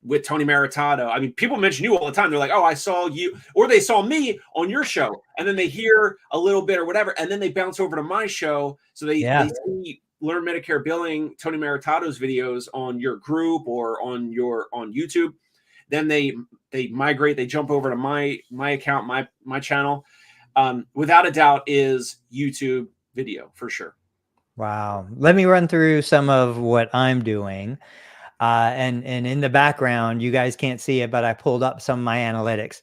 with Tony Maritato. I mean, people mention you all the time. They're like, oh, I saw you, or they saw me on your show. And then they hear a little bit or whatever, and then they bounce over to my show. So they see Learn Medicare Billing, Tony Maritato's videos on your group or on YouTube. Then they migrate, they jump over to my account, my channel. Without a doubt is YouTube video for sure. Wow. Let me run through some of what I'm doing. And in the background, you guys can't see it, but I pulled up some of my analytics.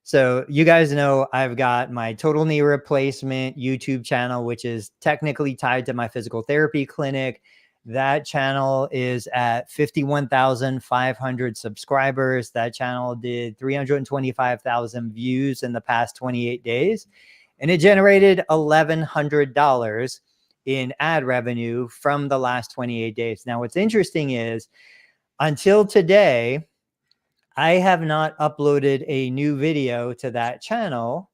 So you guys know I've got my total knee replacement YouTube channel, which is technically tied to my physical therapy clinic. That channel is at 51,500 subscribers. That channel did 325,000 views in the past 28 days. And it generated $1,100 in ad revenue from the last 28 days. Now, what's interesting is, until today, I have not uploaded a new video to that channel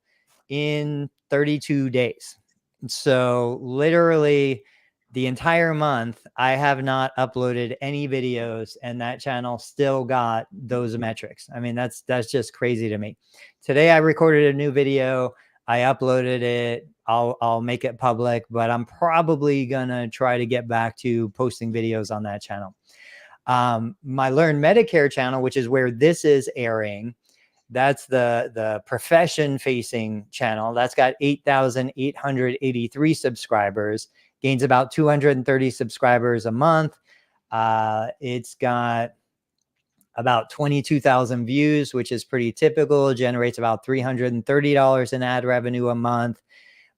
in 32 days. So literally the entire month, I have not uploaded any videos, and that channel still got those metrics. I mean, that's just crazy to me. Today, I recorded a new video. I uploaded it. I'll make it public, but I'm probably gonna try to get back to posting videos on that channel. My Learn Medicare channel, which is where this is airing, that's the profession facing channel. That's got 8,883 subscribers, gains about 230 subscribers a month. It's got about 22,000 views, which is pretty typical, generates about $330 in ad revenue a month.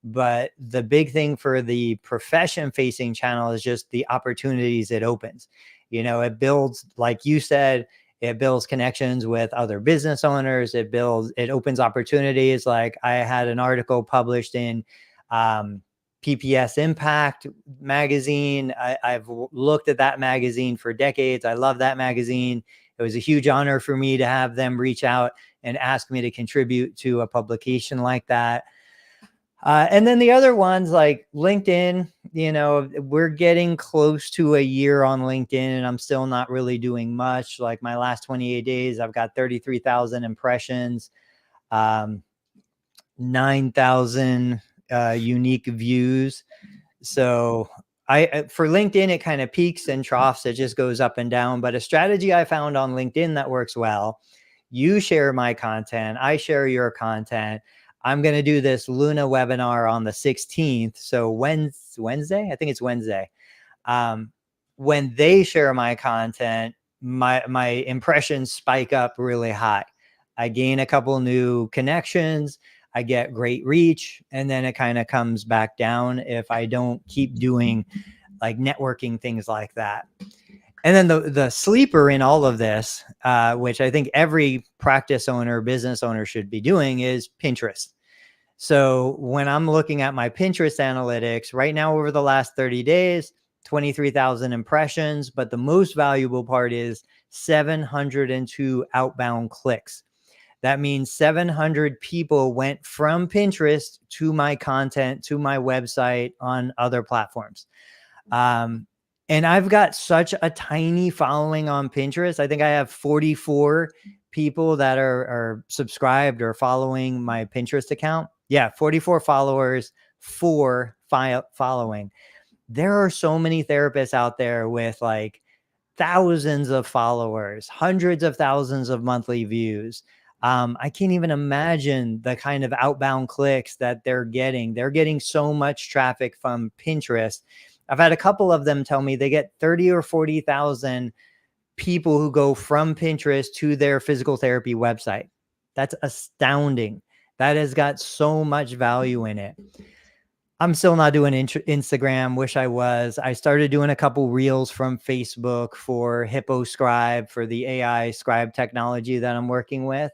But the big thing for the profession facing channel is just the opportunities it opens. You know, it builds, like you said, it builds connections with other business owners. It opens opportunities. Like, I had an article published in PPS Impact magazine. I've looked at that magazine for decades. I love that magazine. It was a huge honor for me to have them reach out and ask me to contribute to a publication like that. And then the other ones like LinkedIn, we're getting close to a year on LinkedIn and I'm still not really doing much. Like my last 28 days, I've got 33,000 impressions, 9,000 unique views. So for LinkedIn, it kind of peaks and troughs. It just goes up and down. But a strategy I found on LinkedIn that works well, you share my content, I share your content. I'm going to do this Luna webinar on the 16th. So Wednesday, I think it's Wednesday. When they share my content, my impressions spike up really high. I gain a couple new connections. I get great reach, and then it kind of comes back down if I don't keep doing like networking things like that. And then the sleeper in all of this, which I think every practice owner, business owner should be doing, is Pinterest. So when I'm looking at my Pinterest analytics right now, over the last 30 days, 23,000 impressions, but the most valuable part is 702 outbound clicks. That means 700 people went from Pinterest to my content, to my website on other platforms. And I've got such a tiny following on Pinterest. I think I have 44 people that are subscribed or following my Pinterest account. Yeah, 44 followers, 4 following. There are so many therapists out there with like thousands of followers, hundreds of thousands of monthly views. I can't even imagine the kind of outbound clicks that they're getting. They're getting so much traffic from Pinterest. I've had a couple of them tell me they get 30 or 40,000 people who go from Pinterest to their physical therapy website. That's astounding. That has got so much value in it. I'm still not doing Instagram. Wish I was. I started doing a couple reels from Facebook for Hippo Scribe, for the AI scribe technology that I'm working with.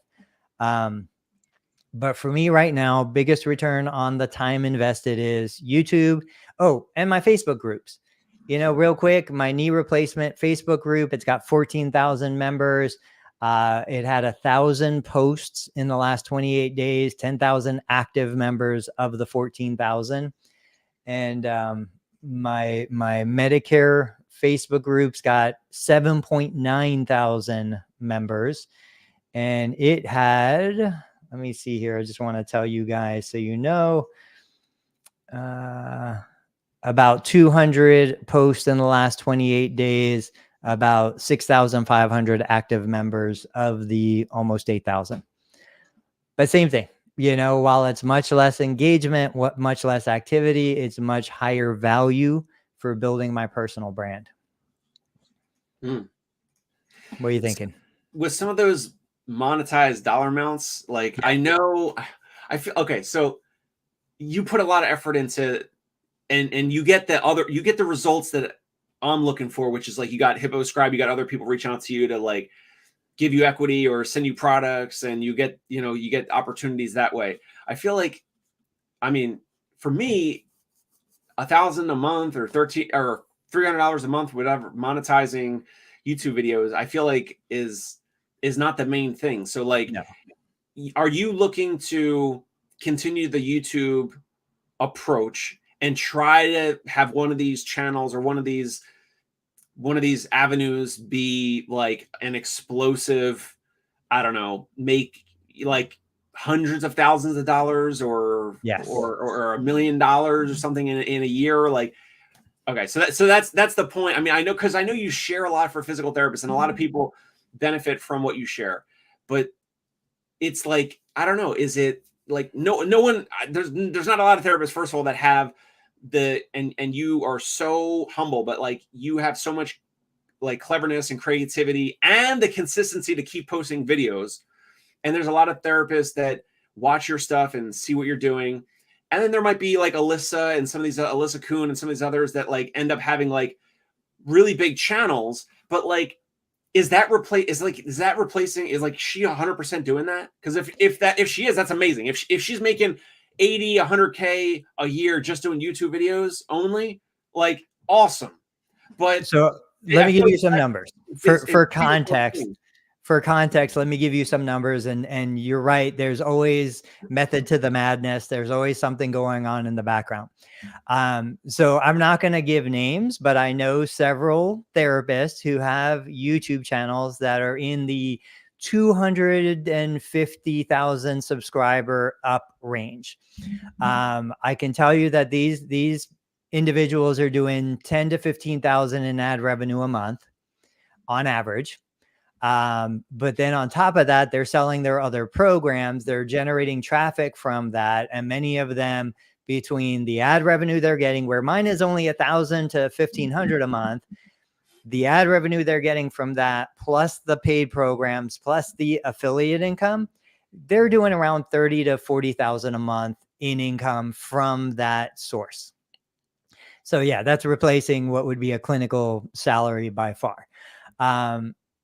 But for me right now, biggest return on the time invested is YouTube. Oh, and my Facebook groups. Real quick, my knee replacement Facebook group, it's got 14,000 members. It had 1,000 posts in the last 28 days, 10,000 active members of the 14,000. And my Medicare Facebook group's got 7.9 thousand members. And it had, let me see here. I just want to tell you guys so about 200 posts in the last 28 days, about 6,500 active members of the almost 8,000. But same thing, while it's much less engagement, much less activity, it's much higher value for building my personal brand. What are you thinking? With some of those monetized dollar amounts, like I feel okay. So you put a lot of effort into, and you get the results that I'm looking for, which is like you got Hippo Scribe, you got other people reaching out to you to like give you equity or send you products, and you get opportunities that way. I feel like, I mean, for me, $1,000 a month or $300 a month, whatever, monetizing YouTube videos, I feel like is not the main thing. So like, no. Are you looking to continue the YouTube approach and try to have one of these channels or one of these avenues be like an explosive, I don't know, make like hundreds of thousands of dollars or $1 million or something in a year? Like, okay, so that's the point. I mean, I know you share a lot for physical therapists, and a lot of people benefit from what you share, but it's like, I don't know, is it like no one, there's not a lot of therapists, first of all, that have and you are so humble, but like you have so much like cleverness and creativity and the consistency to keep posting videos. And there's a lot of therapists that watch your stuff and see what you're doing. And then there might be like Alyssa and some of these Alyssa Kuhn and some of these others that like end up having like really big channels, but like, is that replacing, is like she 100% doing that? Because if she is, that's amazing. If she's making 80, 100K a year just doing YouTube videos only, like awesome. But So let I me feel give like you some numbers it's for three to four context. things. For context, let me give you some numbers, and you're right. There's always method to the madness. There's always something going on in the background. So I'm not going to give names, but I know several therapists who have YouTube channels that are in the 250,000 subscriber up range. I can tell you that these individuals are doing 10 to 15,000 in ad revenue a month on average. But then on top of that, they're selling their other programs. They're generating traffic from that. And many of them, between the ad revenue they're getting, where mine is only 1,000 to 1,500 a month, the ad revenue they're getting from that, plus the paid programs, plus the affiliate income, they're doing around 30 to 40,000 a month in income from that source. So yeah, that's replacing what would be a clinical salary by far.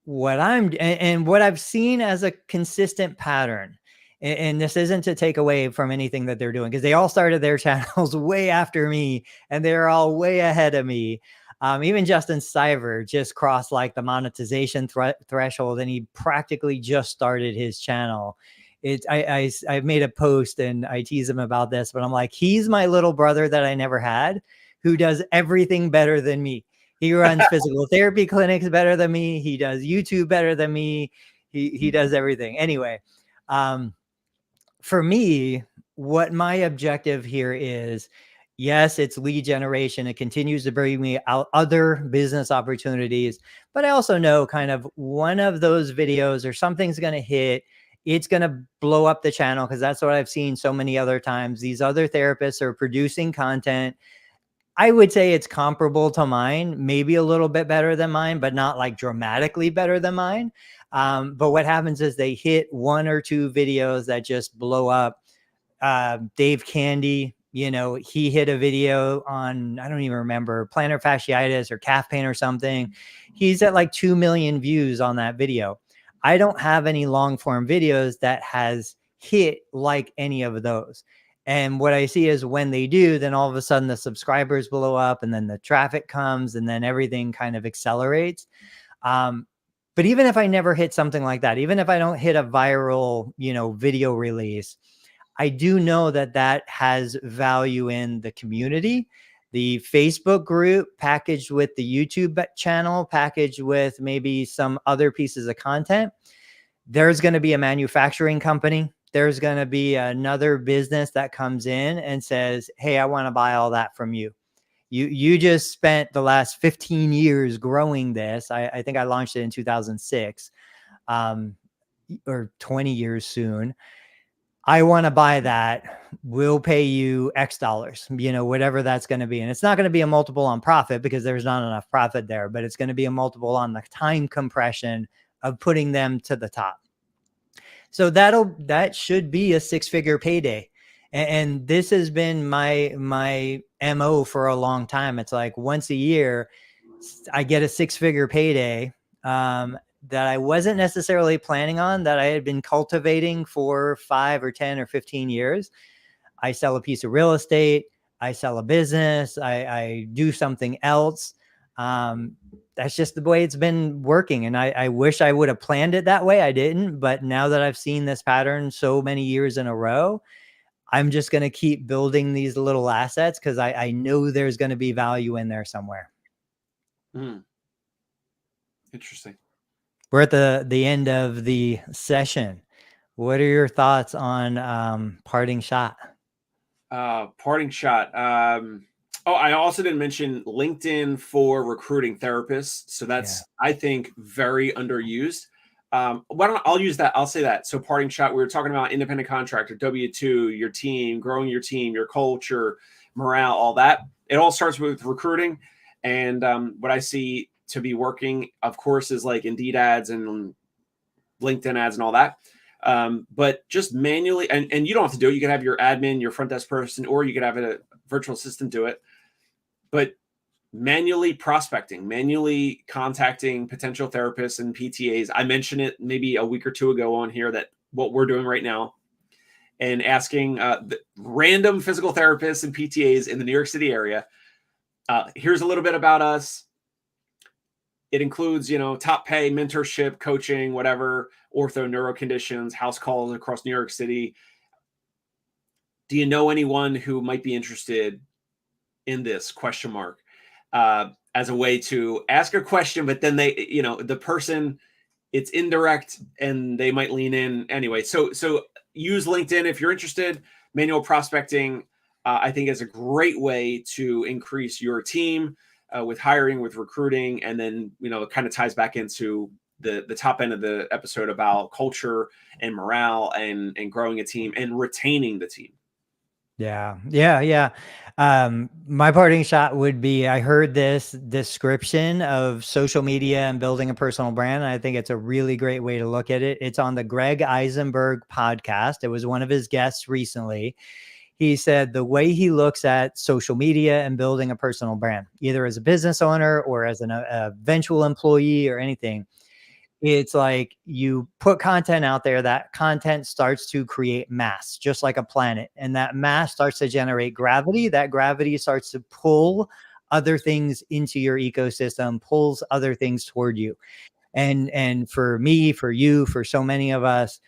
What I've seen as a consistent pattern, and this isn't to take away from anything that they're doing, because they all started their channels way after me and they're all way ahead of me. Even Justin Stiver just crossed like the monetization threshold, and he practically just started his channel. I made a post and I tease him about this, but I'm like, he's my little brother that I never had, who does everything better than me. He runs physical therapy clinics better than me. He does YouTube better than me. He does everything. Anyway, for me, what my objective here is, yes, it's lead generation. It continues to bring me out other business opportunities, but I also know kind of one of those videos or something's going to hit. It's going to blow up the channel, because that's what I've seen so many other times. These other therapists are producing content. I would say it's comparable to mine, maybe a little bit better than mine, but not like dramatically better than mine. But what happens is they hit one or two videos that just blow up. Dave Candy, he hit a video on, I don't even remember, plantar fasciitis or calf pain or something. He's at like 2 million views on that video. I don't have any long form videos that has hit like any of those. And what I see is when they do, then all of a sudden the subscribers blow up, and then the traffic comes, and then everything kind of accelerates. But even if I never hit something like that, even if I don't hit a viral, video release, I do know that that has value in the community. The Facebook group packaged with the YouTube channel, packaged with maybe some other pieces of content. There's going to be a manufacturing company. There's going to be another business that comes in and says, hey, I want to buy all that from you. You just spent the last 15 years growing this. I think I launched it in 2006, or 20 years soon. I want to buy that. We'll pay you X dollars, whatever that's going to be. And it's not going to be a multiple on profit, because there's not enough profit there, but it's going to be a multiple on the time compression of putting them to the top. So that should be a 6-figure payday. And this has been my MO for a long time. It's like once a year, I get a 6-figure payday that I wasn't necessarily planning on, that I had been cultivating for 5 or 10 or 15 years. I sell a piece of real estate. I sell a business. I do something else. That's just the way it's been working. And I wish I would have planned it that way. I didn't. But now that I've seen this pattern so many years in a row, I'm just going to keep building these little assets, because I know there's going to be value in there somewhere. Interesting. We're at the end of the session. What are your thoughts on parting shot? Parting shot. I also didn't mention LinkedIn for recruiting therapists. So that's, I think, very underused. I'll use that. I'll say that. So parting shot, we were talking about independent contractor, W-2, your team, growing your team, your culture, morale, all that. It all starts with recruiting. And what I see to be working, of course, is like Indeed ads and LinkedIn ads and all that. But just manually, and you don't have to do it. You can have your admin, your front desk person, or you could have a virtual assistant do it. But manually prospecting, manually contacting potential therapists and PTAs. I mentioned it maybe a week or two ago on here, that what we're doing right now. and asking the random physical therapists and PTAs in the New York City area. Here's a little bit about us. It includes, top pay, mentorship, coaching, whatever, ortho, neuro conditions, house calls across New York City. Do you know anyone who might be interested in this ? As a way to ask a question, but then they, the person, it's indirect and they might lean in anyway. So use LinkedIn if you're interested. Manual prospecting, I think, is a great way to increase your team with hiring, with recruiting, and then it kind of ties back into the top end of the episode about culture and morale and growing a team and retaining the team. Yeah. My parting shot would be, I heard this description of social media and building a personal brand. And I think it's a really great way to look at it. It's on the Greg Eisenberg podcast. It was one of his guests recently. He said the way he looks at social media and building a personal brand, either as a business owner or as an eventual employee or anything, it's like you put content out there, that content starts to create mass, just like a planet. And that mass starts to generate gravity. That gravity starts to pull other things into your ecosystem, pulls other things toward you. And for me, for you, for so many of us,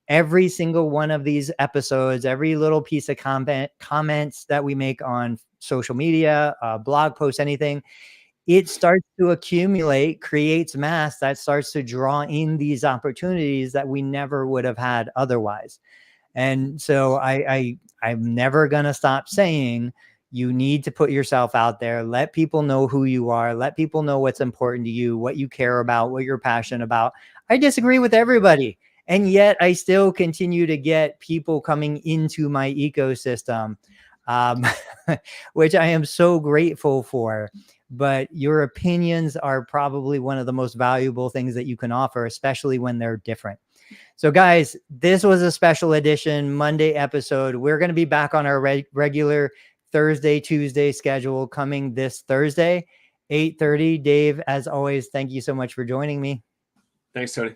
every single one of these episodes, every little piece of comments that we make on social media, blog posts, anything, it starts to accumulate, creates mass that starts to draw in these opportunities that we never would have had otherwise. And so I'm never going to stop saying you need to put yourself out there, let people know who you are, let people know what's important to you, what you care about, what you're passionate about. I disagree with everybody. And yet I still continue to get people coming into my ecosystem, which I am so grateful for. But your opinions are probably one of the most valuable things that you can offer, especially when they're different. So guys, this was a special edition Monday episode. We're going to be back on our regular Thursday, Tuesday schedule coming this Thursday, 8:30. Dave, as always, thank you so much for joining me. Thanks, Tony.